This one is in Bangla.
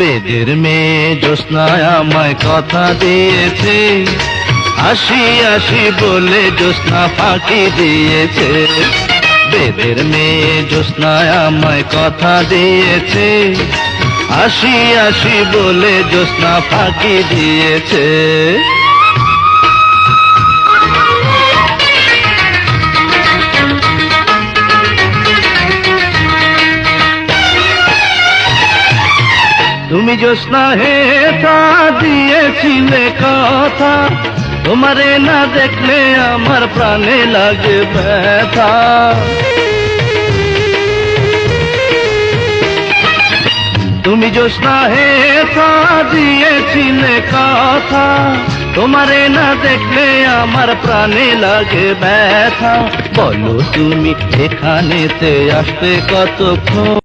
বেদের মেয়ে জ্যোৎস্নায় আমায় কথা দিয়েছে, আসি আসি বলে জ্যোৎস্না ফাঁকি দিয়েছে। বেদের মেয়ে জ্যোৎস্নায় আমায় কথা দিয়েছে, আসি আসি বলে জ্যোৎস্না ফাঁকি দিয়েছে। তুমি জ্যোৎস্না হে তা দিয়েছিলে কথা, তোমারে না দেখলে আমার প্রাণে লাগে ব্যথা। তুমি জ্যোৎস্না হে তা দিয়েছিলে কথা, তোমারে না দেখলে আমার প্রাণে লাগে ব্যথা। বলো তুমি এখানেতে আসতে কতক্ষণ?